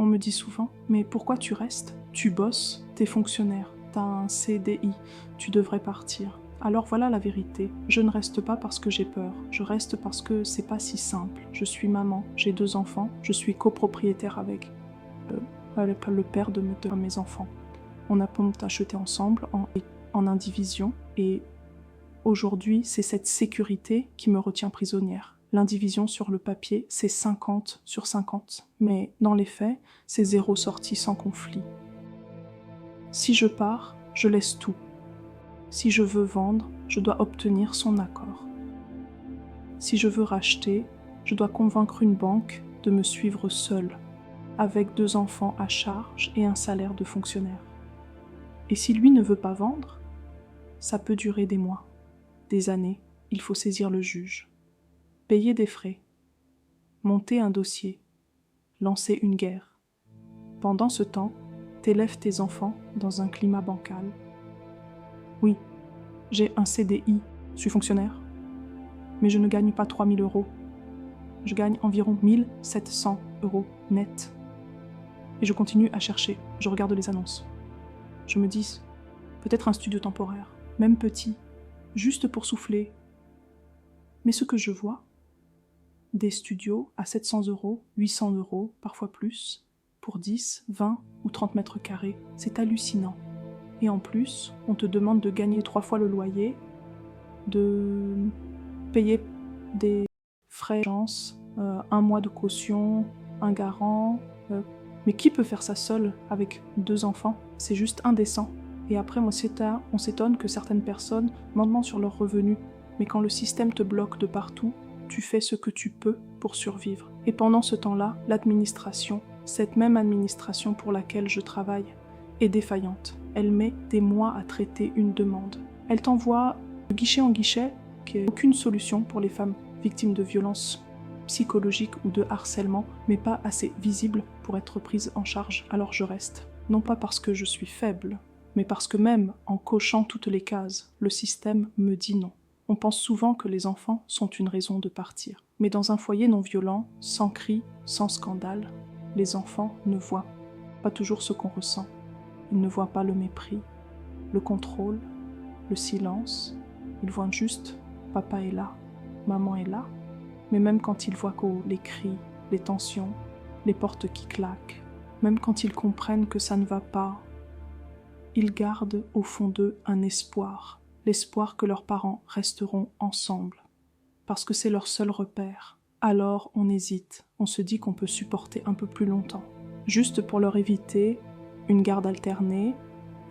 On me dit souvent, mais pourquoi tu restes? Tu bosses, t'es fonctionnaire, t'as un CDI, tu devrais partir. Alors voilà la vérité, je ne reste pas parce que j'ai peur, je reste parce que c'est pas si simple. Je suis maman, j'ai 2 enfants, je suis copropriétaire avec le père de mes enfants. On a acheté ensemble en indivision et aujourd'hui c'est cette sécurité qui me retient prisonnière. L'indivision sur le papier c'est 50/50, mais dans les faits c'est 0 sortie sans conflit. Si je pars, je laisse tout. Si je veux vendre, je dois obtenir son accord. Si je veux racheter, je dois convaincre une banque de me suivre seule, avec 2 enfants à charge et un salaire de fonctionnaire. Et si lui ne veut pas vendre, ça peut durer des mois, des années, il faut saisir le juge, payer des frais, monter un dossier, lancer une guerre. Pendant ce temps, t'élèves tes enfants dans un climat bancal. Oui, j'ai un CDI, je suis fonctionnaire, mais je ne gagne pas 3 000 €. Je gagne environ 1 700 € net. Et je continue à chercher, je regarde les annonces. Je me dis, peut-être un studio temporaire, même petit, juste pour souffler. Mais ce que je vois, des studios à 700 €, 800 €, parfois plus, pour 10, 20 ou 30 mètres carrés, c'est hallucinant. Et en plus, on te demande de gagner 3 fois le loyer, de payer des frais d'agence, 1 mois de caution, un garant. Mais qui peut faire ça seul avec 2 enfants? C'est juste indécent. Et après, on s'étonne que certaines personnes mentent sur leurs revenus. Mais quand le système te bloque de partout, tu fais ce que tu peux pour survivre. Et pendant ce temps-là, l'administration, cette même administration pour laquelle je travaille, est défaillante. Elle met des mois à traiter une demande. Elle t'envoie de guichet en guichet qu'il n'y a aucune solution pour les femmes victimes de violences psychologiques ou de harcèlement, mais pas assez visible pour être prise en charge. Alors je reste. Non pas parce que je suis faible, mais parce que même en cochant toutes les cases, le système me dit non. On pense souvent que les enfants sont une raison de partir. Mais dans un foyer non violent, sans cris, sans scandale, les enfants ne voient pas toujours ce qu'on ressent. Ils ne voient pas le mépris, le contrôle, le silence. Ils voient juste « papa est là, maman est là ». Mais même quand ils voient que les cris, les tensions, les portes qui claquent, même quand ils comprennent que ça ne va pas, ils gardent au fond d'eux un espoir, l'espoir que leurs parents resteront ensemble, parce que c'est leur seul repère. Alors on hésite, on se dit qu'on peut supporter un peu plus longtemps, juste pour leur éviter une garde alternée,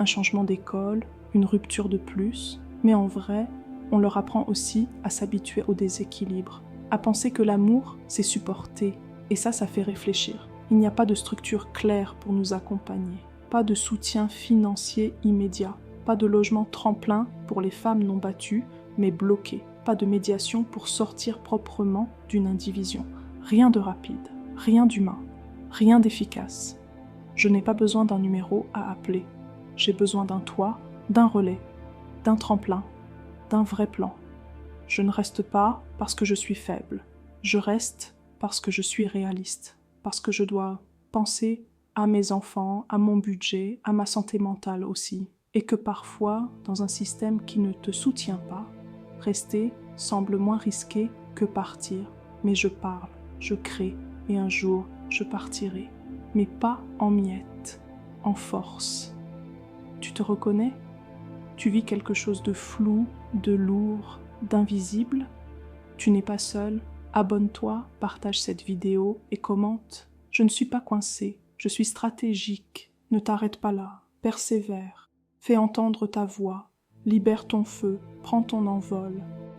un changement d'école, une rupture de plus, mais en vrai, on leur apprend aussi à s'habituer au déséquilibre, à penser que l'amour, c'est supporter, et ça fait réfléchir. Il n'y a pas de structure claire pour nous accompagner, pas de soutien financier immédiat, pas de logement tremplin pour les femmes non battues, mais bloquées, pas de médiation pour sortir proprement d'une indivision. Rien de rapide, rien d'humain, rien d'efficace. Je n'ai pas besoin d'un numéro à appeler, j'ai besoin d'un toit, d'un relais, d'un tremplin, d'un vrai plan. Je ne reste pas parce que je suis faible, je reste parce que je suis réaliste, parce que je dois penser à mes enfants, à mon budget, à ma santé mentale aussi, et que parfois, dans un système qui ne te soutient pas, rester semble moins risqué que partir. Mais je parle, je crée, et un jour, je partirai, mais pas en miettes, en force. Tu te reconnais? Tu vis quelque chose de flou, de lourd, d'invisible? Tu n'es pas seul. Abonne-toi, partage cette vidéo et commente. Je ne suis pas coincée, je suis stratégique. Ne t'arrête pas là, persévère. Fais entendre ta voix, libère ton feu, prends ton envol.